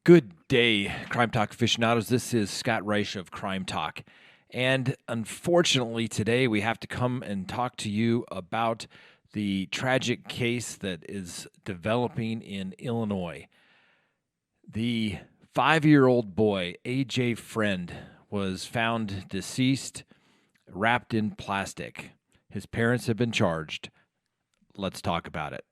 Good day, Crime Talk aficionados. This is Scott Reich of Crime Talk. And unfortunately, today we have to come and talk to you about the tragic case that is developing in Illinois. The 5-year-old boy, AJ Fruend, was found deceased, wrapped in plastic. His parents have been charged. Let's talk about it.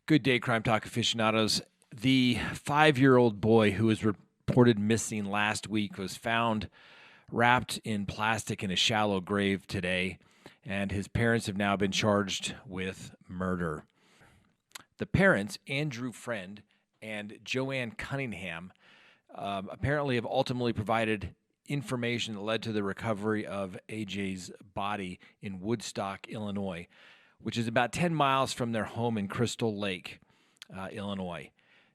Good day, Crime Talk aficionados. The 5-year-old boy who was reported missing last week was found wrapped in plastic in a shallow grave today, and his parents have now been charged with murder. The parents, Andrew Freund and Joanne Cunningham, apparently have ultimately provided information that led to the recovery of AJ's body in Woodstock, Illinois, which is about 10 miles from their home in Crystal Lake, Illinois.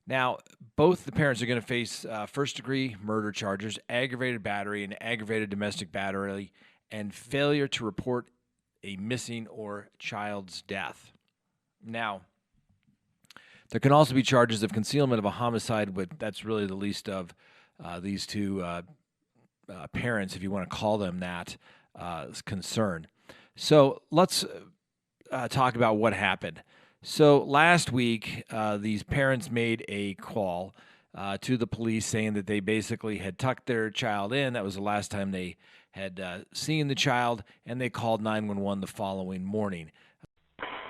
Now, both the parents are going to face first-degree murder charges, aggravated battery and aggravated domestic battery, and failure to report a missing or child's death. Now, there can also be charges of concealment of a homicide, but that's really the least of these two parents, if you want to call them that, concern. So let's talk about what happened. So last week, these parents made a call to the police saying that they basically had tucked their child in. That was the last time they had seen the child, and they called 911 the following morning.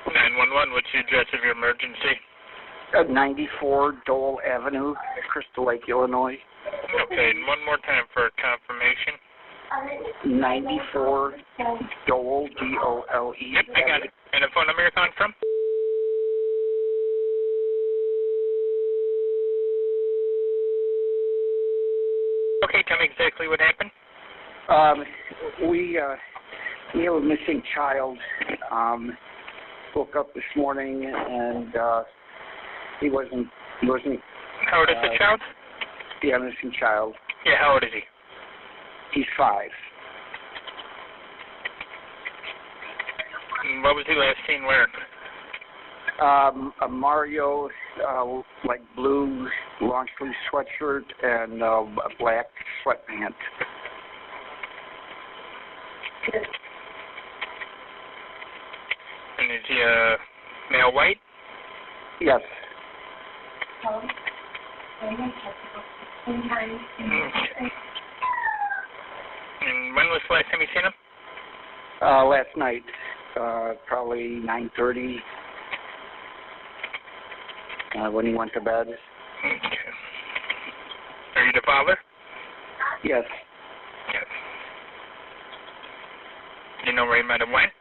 911, what's the address of your emergency? 94 Dole Avenue, Crystal Lake, Illinois. Okay, and one more time for confirmation. 94 Dole, D-O-L-E. Yep, I got it. And the phone number you're calling from? Okay, tell me exactly what happened. We have a missing child. Woke up this morning and he wasn't. How old is the child? Yeah, missing child. Yeah, how old is he? He's 5. And what was he last seen wearing? A Mario, like blue long sleeve sweatshirt and a black sweatpant. And is he a male white? Yes. Okay. And when was the last time you seen him? Last night, probably 9:30. When he went to bed. Okay. Are you the father? Yes. Yes. Do you know where he might have went?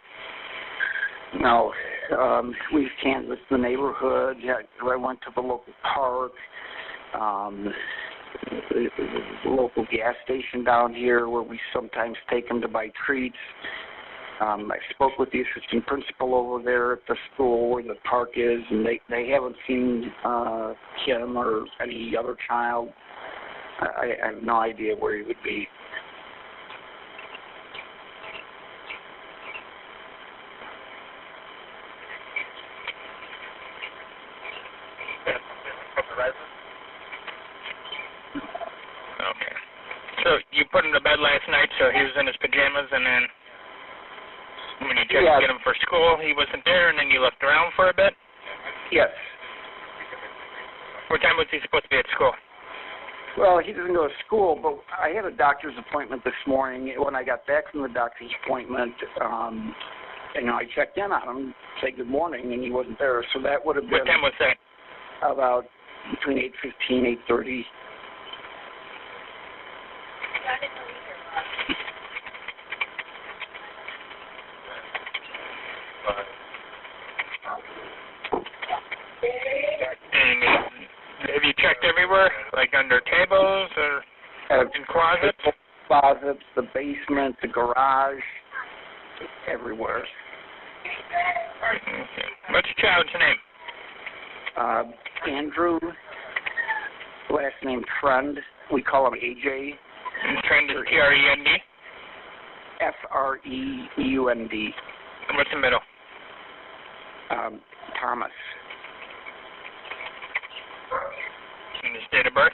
No. We've canvassed the neighborhood. I went to the local park, the local gas station down here where we sometimes take him to buy treats. I spoke with the assistant principal over there at the school where the park is, and they haven't seen him or any other child. I have no idea where he would be. Okay. So you put him to bed last night, so he was in his pajamas, and then when you tried to get him for school, he wasn't there, and then you left around for a bit? Yes. What time was he supposed to be at school? Well, he doesn't go to school, but I had a doctor's appointment this morning. When I got back from the doctor's appointment, I checked in on him, say good morning, and he wasn't there. So that would have been... What time was that? About between 8:15, 8:30. And have you checked everywhere, like under tables or in closets? Closets, the basement, the garage, everywhere. Okay. What's your child's name? Andrew Last name Freund. We call him AJ. And Freund is T-R-E-N-D? F-R-E-U-N-D. And what's the middle? Thomas. And his date of birth?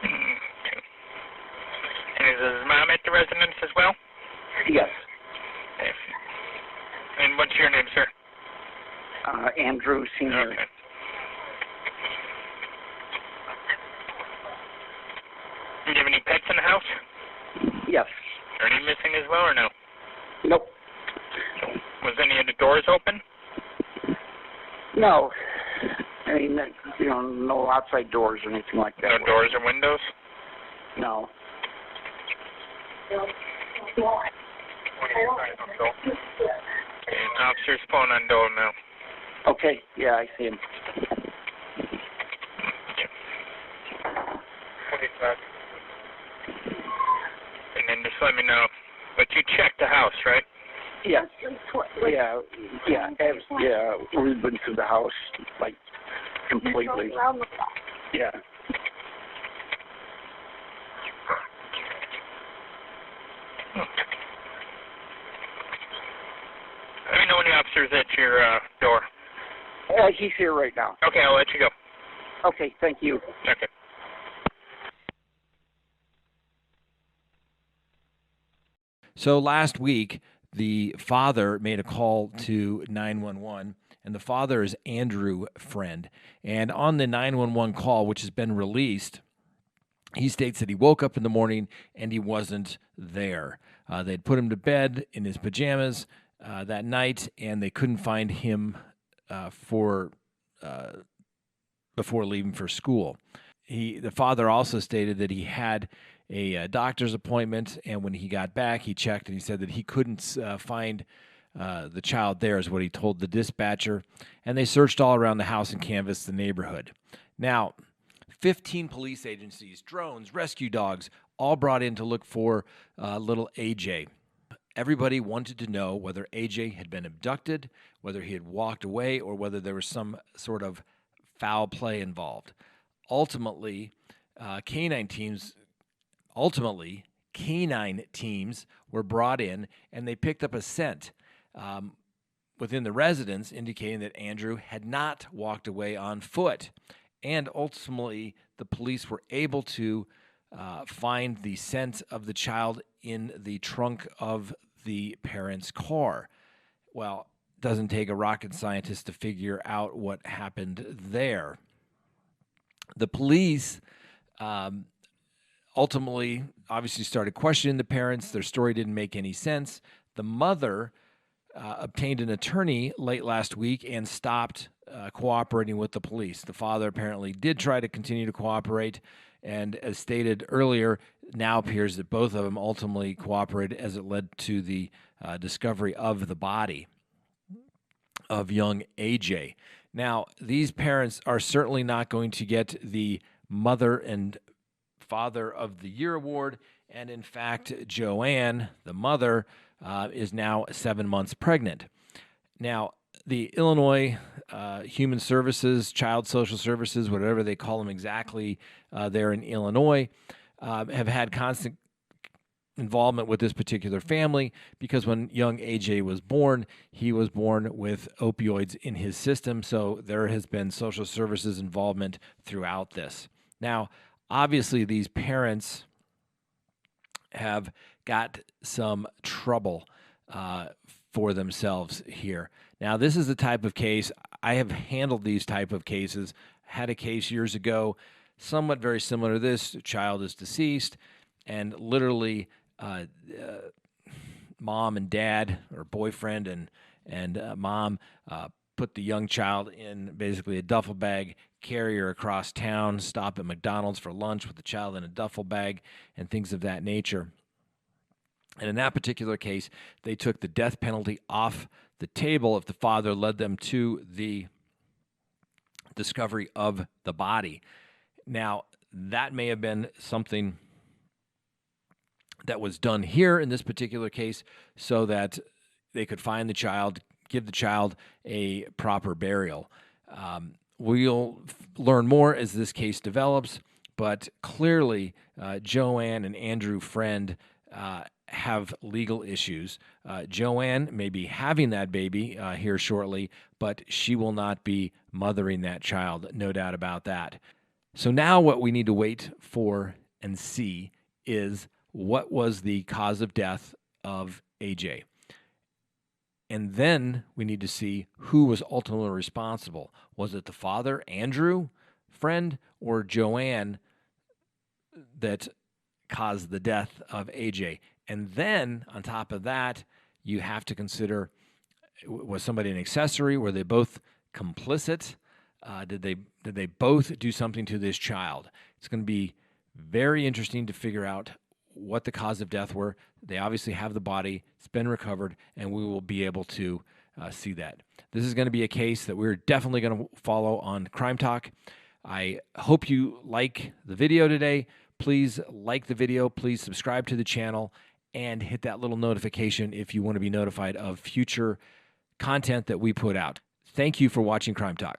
Okay. And is his mom at the residence as well? Yes. Okay. And what's your name, sir? Andrew Sr. Okay. Do you have any pets in the house? Yes. Are any missing as well or no? Nope. Was any of the doors open? No. I mean, no outside doors or anything like that. No doors or windows? No. And officer's phone on door now. Okay. Yeah, I see him. And then just let me know. But you checked the house, right? Yeah. Yeah. We've been through the house, like, completely. Yeah. Let me know when the officer's at your door. He's here right now. Okay, I'll let you go. Okay, thank you. Okay. So last week, the father made a call to 911, and the father is Andrew Fruend. And on the 911 call, which has been released, he states that he woke up in the morning and he wasn't there. They'd put him to bed in his pajamas that night, and they couldn't find him before leaving for school. The father also stated that he had a doctor's appointment, and when he got back, he checked, and he said that he couldn't find the child there, is what he told the dispatcher, and they searched all around the house and canvassed the neighborhood. Now, 15 police agencies, drones, rescue dogs, all brought in to look for little AJ. Everybody wanted to know whether AJ had been abducted, whether he had walked away, or whether there was some sort of foul play involved. Ultimately, canine teams were brought in, and they picked up a scent within the residence indicating that Andrew had not walked away on foot. And ultimately, the police were able to find the scent of the child in the trunk of the parents' car. Well, it doesn't take a rocket scientist to figure out what happened there. The police ultimately, obviously, started questioning the parents. Their story didn't make any sense. The mother obtained an attorney late last week and stopped cooperating with the police. The father apparently did try to continue to cooperate, and as stated earlier, now appears that both of them ultimately cooperated as it led to the discovery of the body of young AJ. Now, these parents are certainly not going to get the Mother and Father of the Year award, and in fact, Joanne, the mother, is now 7 months pregnant. Now, the Illinois Human Services, Child Social Services, whatever they call them exactly there in Illinois, have had constant involvement with this particular family because when young AJ was born, he was born with opioids in his system, so there has been social services involvement throughout this. Now, obviously, these parents have got some trouble for themselves here. Now, this is the type of case, I have handled these type of cases, had a case years ago, somewhat very similar to this. The child is deceased, and literally mom and dad, or boyfriend and mom, put the young child in basically a duffel bag, carry her across town, stop at McDonald's for lunch with the child in a duffel bag, and things of that nature. And in that particular case, they took the death penalty off the table if the father led them to the discovery of the body. Now, that may have been something that was done here in this particular case so that they could find the child, give the child a proper burial. We'll learn more as this case develops, but clearly Joanne and Andrew Freund have legal issues. Joanne may be having that baby here shortly, but she will not be mothering that child, no doubt about that. So now what we need to wait for and see is what was the cause of death of AJ. And then we need to see who was ultimately responsible. Was it the father, Andrew Freund, or Joanne that caused the death of AJ? And then on top of that, you have to consider, was somebody an accessory? Were they both complicit? Did they both do something to this child? It's going to be very interesting to figure out what the cause of death were. They obviously have the body. It's been recovered, and we will be able to see that. This is going to be a case that we're definitely going to follow on Crime Talk. I hope you like the video today. Please like the video. Please subscribe to the channel and hit that little notification if you want to be notified of future content that we put out. Thank you for watching Crime Talk.